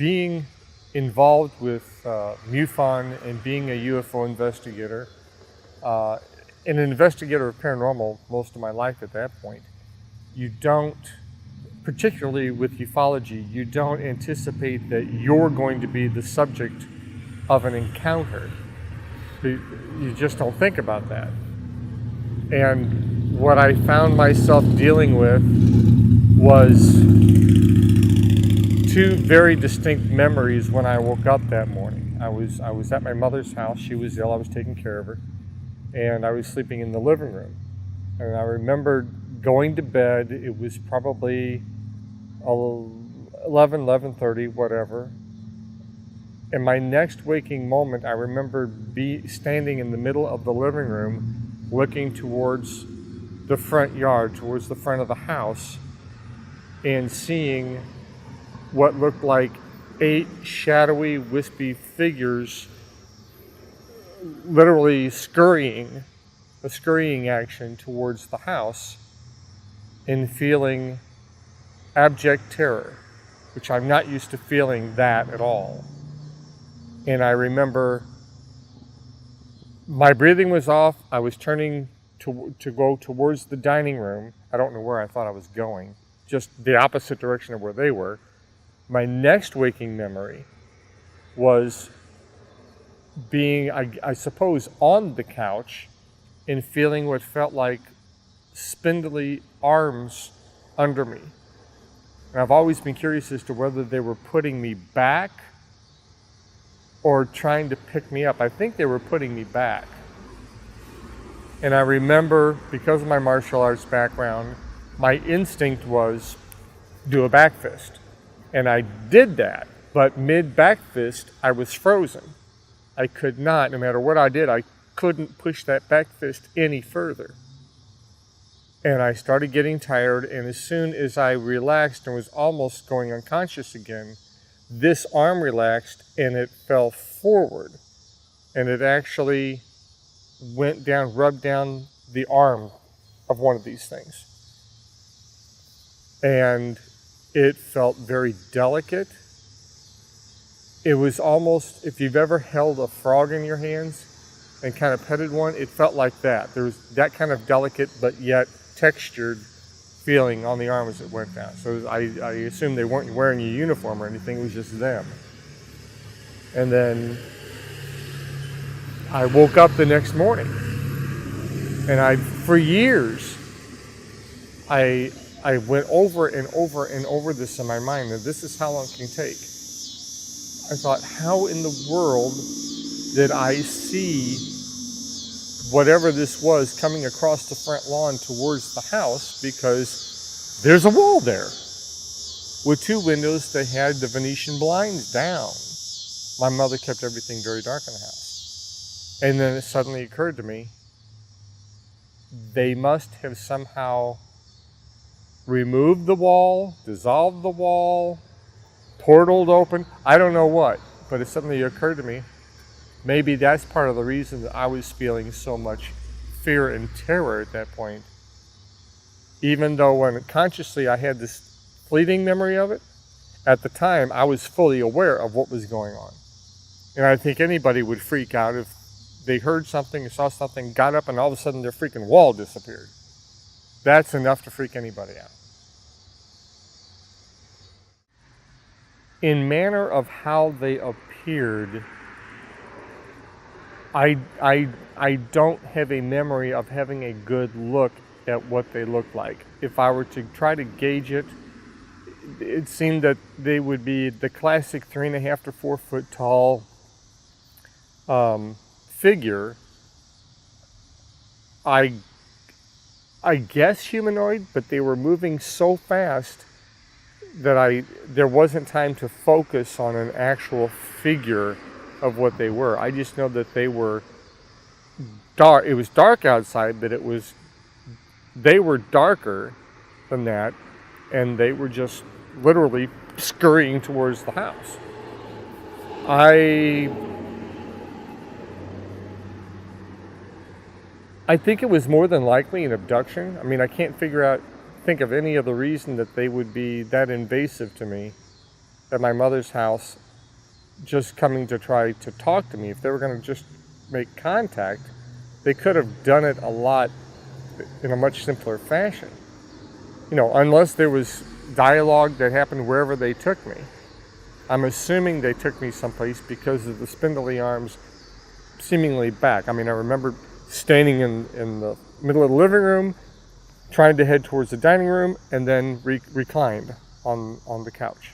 being involved with MUFON and being a UFO investigator, an investigator of paranormal most of my life at that point, you don't, particularly with ufology, you don't anticipate that you're going to be the subject of an encounter. You just don't think about that. And what I found myself dealing with was two very distinct memories when I woke up that morning. I was at my mother's house. She was ill. I was taking care of her. And I was sleeping in the living room. And I remember going to bed. It was probably 11:30, whatever. And my next waking moment, I remember standing in the middle of the living room, looking towards the front yard, towards the front of the house, and seeing what looked like 8 shadowy, wispy figures literally scurrying, a scurrying action towards the house, and feeling abject terror, which I'm not used to feeling that at all. And I remember my breathing was off. I was turning to go towards the dining room. I don't know where I thought I was going, just the opposite direction of where they were. My next waking memory was being, I suppose, on the couch and feeling what felt like spindly arms under me. And I've always been curious as to whether they were putting me back or trying to pick me up. I think they were putting me back. And I remember, because of my martial arts background, my instinct was do a back fist. And I did that, but mid-back fist, I was frozen. I could not, no matter what I did, I couldn't push that back fist any further. And I started getting tired, and as soon as I relaxed and was almost going unconscious again, this arm relaxed and it fell forward. And it actually went down, rubbed down the arm of one of these things. And it felt very delicate. It was almost, if you've ever held a frog in your hands and kind of petted one, it felt like that. There was that kind of delicate but yet textured feeling on the arm as it went down. So I assumed they weren't wearing a uniform or anything, it was just them. And then I woke up the next morning, and for years, I went over and over and over this in my mind, and this is how long it can take. I thought, how in the world did I see whatever this was coming across the front lawn towards the house, because there's a wall there with 2 windows that had the Venetian blinds down. My mother kept everything very dark in the house. And then it suddenly occurred to me, they must have somehow removed the wall, dissolved the wall, portaled open, I don't know what, but it suddenly occurred to me, maybe that's part of the reason that I was feeling so much fear and terror at that point. Even though when consciously I had this fleeting memory of it, at the time I was fully aware of what was going on. And I think anybody would freak out if they heard something or saw something, got up, and all of a sudden their freaking wall disappeared. That's enough to freak anybody out. In manner of how they appeared, I don't have a memory of having a good look at what they looked like. If I were to try to gauge it, it seemed that they would be the classic 3.5 to 4 foot tall figure. I guess humanoid, but they were moving so fast that there wasn't time to focus on an actual figure of what they were. I just know that they were dark. It was dark outside, but they were darker than that, and they were just literally scurrying towards the house. I think it was more than likely an abduction. I mean, I can't think of any other reason that they would be that invasive to me. at my mother's house just coming to try to talk to me. If they were going to just make contact, they could have done it a lot in a much simpler fashion. You know, unless there was dialogue that happened wherever they took me. I'm assuming they took me someplace because of the spindly arms seemingly back. I mean, I remember standing in the middle of the living room, trying to head towards the dining room, and then reclined on the couch.